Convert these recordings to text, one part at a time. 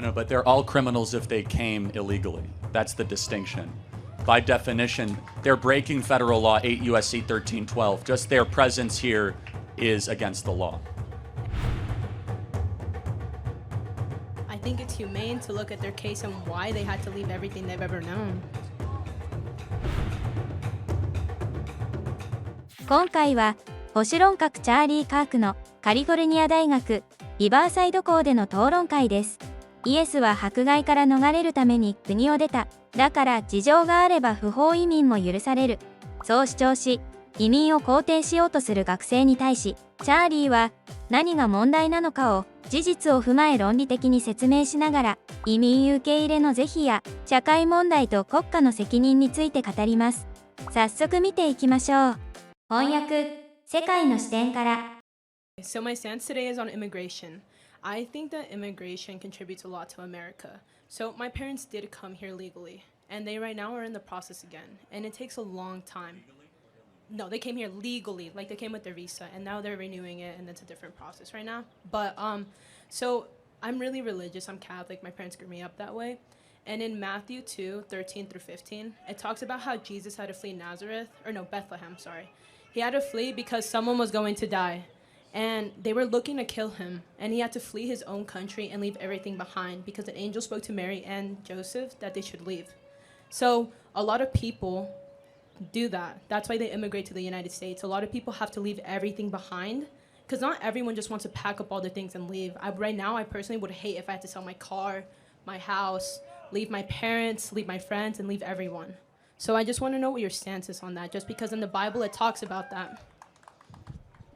No, but they're all criminals if they came illegally. That's the distinction. By definition, they're breaking federal law 8 U.S.C. 1312. Just their presence here is against the law. I think it's humane to look at their case and why they had to leave everything they've ever known. 今回は保守論客チャーリー・カークのカリフォルニア大学リバーサイド校での討論会です。イエスは迫害から逃れるために国を出た。だから事情があれば不法移民も許される。そう主張し、移民を肯定しようとする学生に対し、チャーリーは何が問題なのかを事実を踏まえ論理的に説明しながら、移民受け入れの是非や社会問題と国家の責任について語ります。早速見ていきましょう。翻訳、世界の視点から。So my stance today is on immigration. I think that immigration contributes a lot to America. So my parents did come here legally, and they right now are in the process again, and it takes a long time. No, they came here legally, like they came with their visa, and now they're renewing it, and it's a different process right now. But so I'm really religious. I'm Catholic. My parents grew me up that way. And in Matthew 2:13 through 15, it talks about how Jesus had to flee Bethlehem, sorry. He had to flee because someone was going to die. And they were looking to kill him, and he had to flee his own country and leave everything behind because an angel spoke to Mary and Joseph that they should leave. So a lot of people do that. That's why they immigrate to the United States. A lot of people have to leave everything behind because not everyone just wants to pack up all their things and leave. Right now, I personally would hate if I had to sell my car, my house, leave my parents, leave my friends, and leave everyone. So I just want to know what your stance is on that, just because in the Bible it talks about that.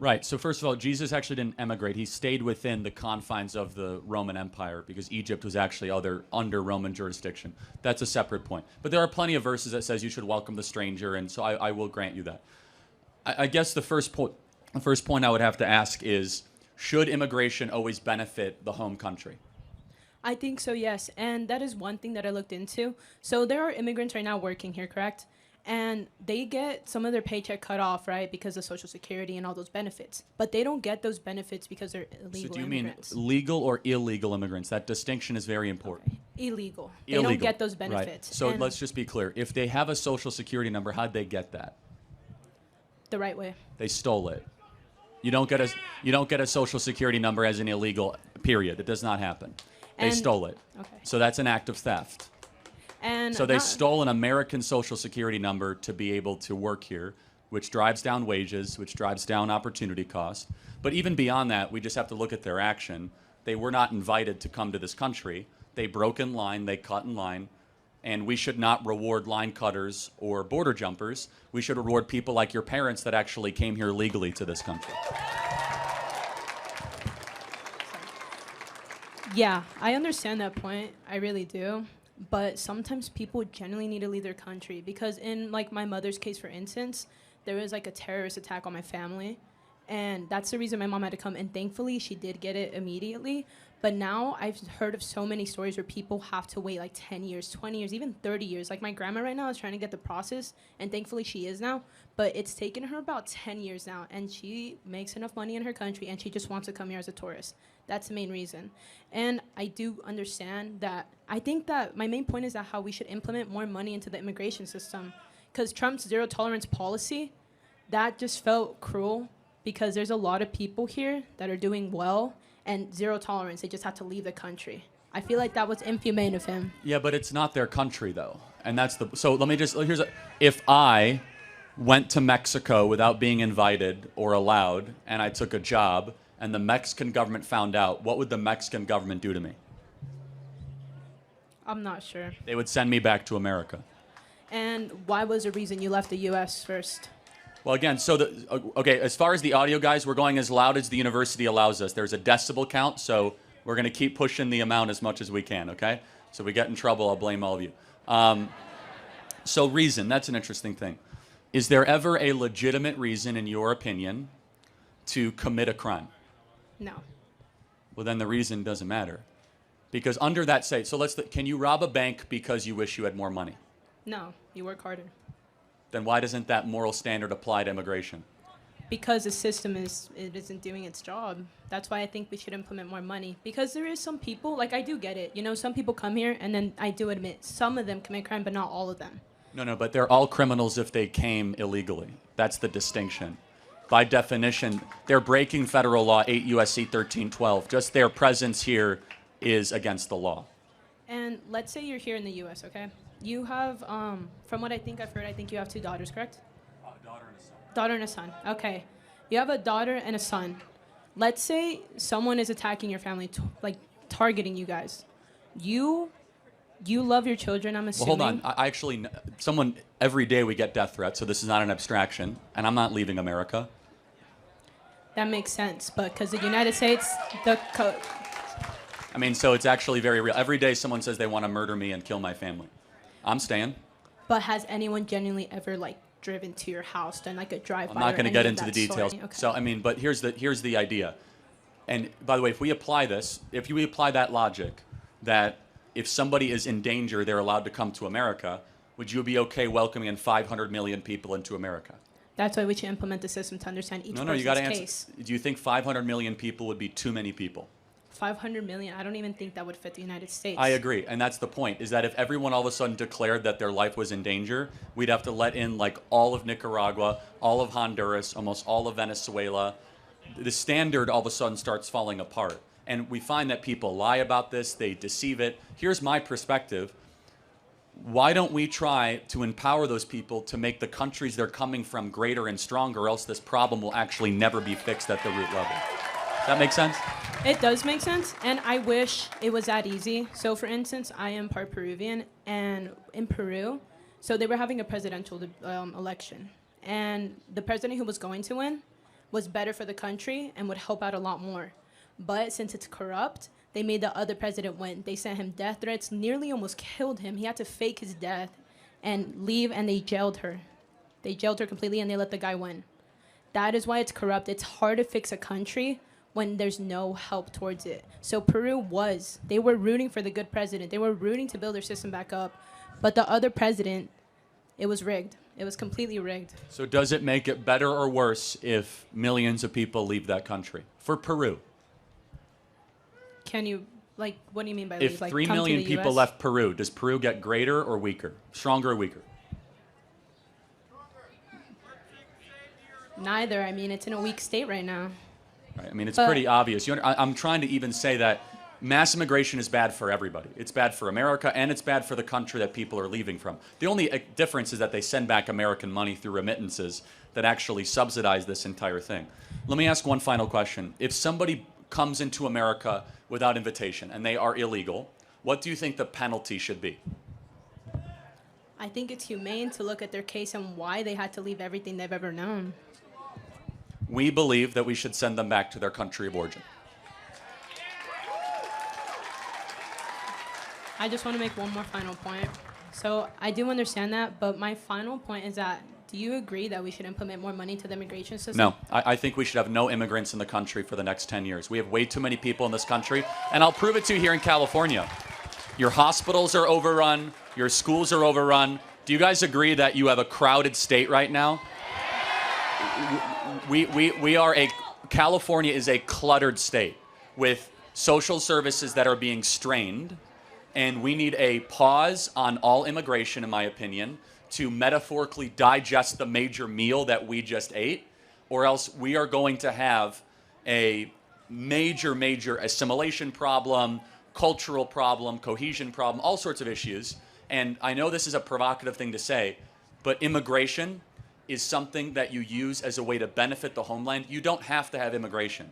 Right. So first of all, Jesus actually didn't emigrate. He stayed within the confines of the Roman Empire because Egypt was actually under Roman jurisdiction. That's a separate point. But there are plenty of verses that says you should welcome the stranger, and so I will grant you that. I guess the first point I would have to ask is, should immigration always benefit the home country? I think so, yes. And that is one thing that I looked into. So there are immigrants right now working here, correct? And they get some of their paycheck cut off, right, because of Social Security and all those benefits. But they don't get those benefits because they're illegal immigrants. So do you mean legal or illegal immigrants? That distinction is very important. Okay. Illegal. They don't get those benefits. Right. So let's just be clear. If they have a Social Security number, how'd they get that? The right way. They stole it. You don't get a Social Security number as an illegal, period. It does not happen. They stole it. Okay. So that's an act of theft. And so they stole an American Social Security number to be able to work here, which drives down wages, which drives down opportunity cost. But even beyond that, we just have to look at their action. They were not invited to come to this country. They broke in line, they cut in line, and we should not reward line cutters or border jumpers. We should reward people like your parents that actually came here legally to this country. Yeah, I understand that point. I really do. But sometimes people genuinely need to leave their country because in like my mother's case, for instance, there was like a terrorist attack on my family. And that's the reason my mom had to come. And thankfully, she did get it immediately. But now I've heard of so many stories where people have to wait like 10 years, 20 years, even 30 years. Like my grandma right now is trying to get the process. And thankfully, she is now. But it's taken her about 10 years now. And she makes enough money in her country. And she just wants to come here as a tourist. That's the main reason. And I do understand that. I think that my main point is that how we should implement more money into the immigration system. Because Trump's zero tolerance policy, that just felt cruel. Because there's a lot of people here that are doing well and zero tolerance. They just have to leave the country. I feel like that was inhumane of him. Yeah, but it's not their country though. And that's so let me just, if I went to Mexico without being invited or allowed and I took a job and the Mexican government found out, what would the Mexican government do to me? I'm not sure. They would send me back to America. And why was the reason you left the U.S. first? Well, again, so okay, as far as the audio, guys, we're going as loud as the university allows us. There's a decibel count, so we're going to keep pushing the amount as much as we can, okay? So if we get in trouble, I'll blame all of you. So reason, that's an interesting thing. Is there ever a legitimate reason, in your opinion, to commit a crime? No. Well, then the reason doesn't matter. Because under that can you rob a bank because you wish you had more money? No, you work harder. Then why doesn't that moral standard apply to immigration? because the system isn't doing its job. That's why I think we should implement more money. Because there is some people, like I do get it, you know, some people come here and then I do admit some of them commit crime, but not all of them. No, but they're all criminals if they came illegally. That's the distinction. By definition, they're breaking federal law 8 U.S.C. 1312. Just their presence here is against the law. And let's say you're here in the U.S., okay? You have, from what I think I've heard, I think you have 2 daughters, correct? Daughter and a son. Daughter and a son, okay. You have a daughter and a son. Let's say someone is attacking your family, like targeting you guys. You love your children, I'm assuming. Well, hold on. I actually, someone, every day we get death threats, so this is not an abstraction, and I'm not leaving America. That makes sense, but because the United States, I mean, so it's actually very real. Every day someone says they want to murder me and kill my family. I'm staying. But has anyone genuinely ever, like, driven to your house, done like a drive-by? I'm not going to get into the details. Okay. So, I mean, but here's the idea. And by the way, if we apply that logic, that if somebody is in danger, they're allowed to come to America, would you be okay welcoming in 500 million people into America? That's why we should implement the system to understand each person's you got to case. answer. Do you think 500 million people would be too many people? 500 million, I don't even think that would fit the United States. I agree, and that's the point, is that if everyone all of a sudden declared that their life was in danger, we'd have to let in like all of Nicaragua, all of Honduras, almost all of Venezuela. The standard all of a sudden starts falling apart. And we find that people lie about this, they deceive it. Here's my perspective. Why don't we try to empower those people to make the countries they're coming from greater and stronger, or else this problem will actually never be fixed at the root level. That make sense? It does make sense, and I wish it was that easy. So for instance, I am part Peruvian, and in Peru, so they were having a presidential election, and the president who was going to win was better for the country and would help out a lot more. But since it's corrupt, they made the other president win. They sent him death threats, nearly almost killed him. He had to fake his death and leave, and they jailed her. They jailed her completely, and they let the guy win. That is why it's corrupt. It's hard to fix a country when there's no help towards it. So Peru they were rooting for the good president. They were rooting to build their system back up. But the other president, it was rigged. It was completely rigged. So does it make it better or worse if millions of people leave that country? For Peru. Can you, like, what do you mean by If leave? Like, 3 come to million the people US? left Peru, does Peru get greater or weaker? Stronger or weaker? Neither. I mean, it's in a weak state right now. Right. I mean, it's pretty obvious. I'm trying to even say that mass immigration is bad for everybody. It's bad for America, and it's bad for the country that people are leaving from. The only difference is that they send back American money through remittances that actually subsidize this entire thing. Let me ask one final question. If somebody comes into America without invitation and they are illegal, what do you think the penalty should be? I think it's humane to look at their case and why they had to leave everything they've ever known. We believe that we should send them back to their country of origin. I just want to make one more final point. So I do understand that, but my final point is that, do you agree that we should implement more money to the immigration system? No, I think we should have no immigrants in the country for the next 10 years. We have way too many people in this country, and I'll prove it to you here in California. Your hospitals are overrun, your schools are overrun. Do you guys agree that you have a crowded state right now? California is a cluttered state with social services that are being strained, and we need a pause on all immigration, in my opinion, to metaphorically digest the major meal that we just ate, or else we are going to have a major assimilation problem, cultural problem, cohesion problem, all sorts of issues. And I know this is a provocative thing to say, but immigration is something that you use as a way to benefit the homeland. You don't have to have immigration.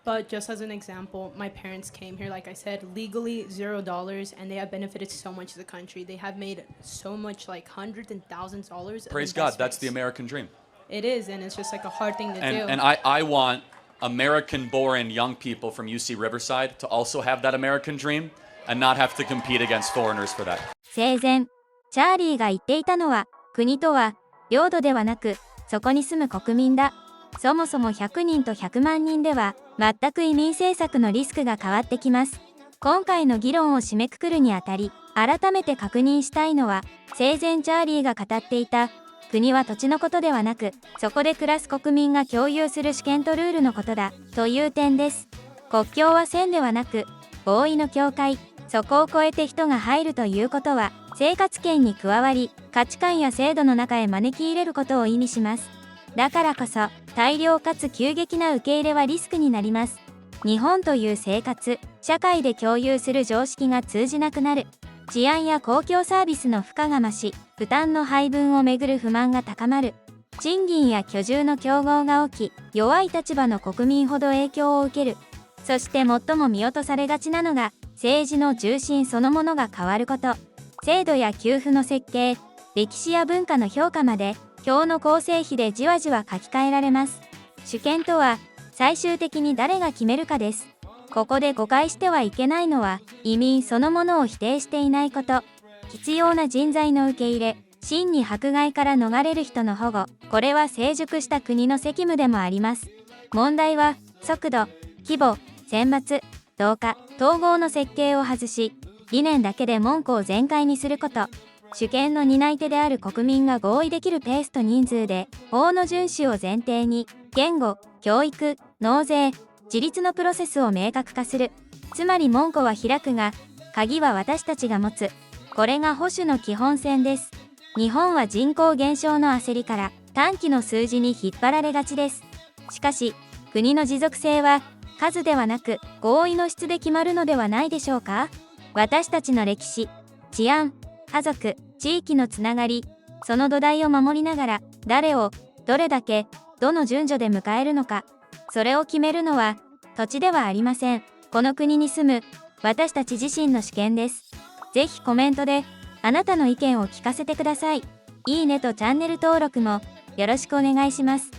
But just as an example, my parents came here, like I said, legally $0, and they have benefited so much to the country. They have made so much, like hundreds and thousands of dollars. Praise God, that's the American dream. It is, and it's just like a hard thing to do. And I want American-born young people from UC Riverside to also have that American dream and not have to compete against foreigners for that. 生前、チャーリーが言っていたのは、国とは領土ではなく、そこに住む国民だ。そもそも100人と100万人では、全く移民政策のリスクが変わってきます。今回の議論を締めくくるにあたり、改めて確認したいのは、生前チャーリーが語っていた、国は土地のことではなく、そこで暮らす国民が共有する主権とルールのことだ、という点です。国境は線ではなく、合意の境界、そこを越えて人が入るということは、生活圏に加わり、価値観や制度の中へ招き入れることを意味します。だからこそ、大量かつ急激な受け入れはリスクになります。日本という生活、社会で共有する常識が通じなくなる。治安や公共サービスの負荷が増し、負担の配分をめぐる不満が高まる。賃金や居住の競合が起き、弱い立場の国民ほど影響を受ける。そして最も見落とされがちなのが、政治の重心そのものが変わること。制度や給付の設計、歴史や文化の評価まで、表の構成比でじわじわ書き換えられます。主権とは、最終的に誰が決めるかです。ここで誤解してはいけないのは、移民そのものを否定していないこと。必要な人材の受け入れ、真に迫害から逃れる人の保護、これは成熟した国の責務でもあります。問題は、速度、規模、選抜、同化、統合の設計を外し、理念だけで門戸を全開にすること。主権の担い手である国民が合意できるペースと人数で、法の遵守を前提に、言語、教育、納税、自立のプロセスを明確化する。つまり門戸は開くが、鍵は私たちが持つ。これが保守の基本線です。日本は人口減少の焦りから短期の数字に引っ張られがちです。しかし、国の持続性は数ではなく合意の質で決まるのではないでしょうか。私たちの歴史、治安、家族、地域のつながり、その土台を守りながら誰を、どれだけ、どの順序で迎えるのか。それを決めるのは土地ではありません。この国に住む私たち自身の主権です。ぜひコメントであなたの意見を聞かせてください。いいねとチャンネル登録もよろしくお願いします。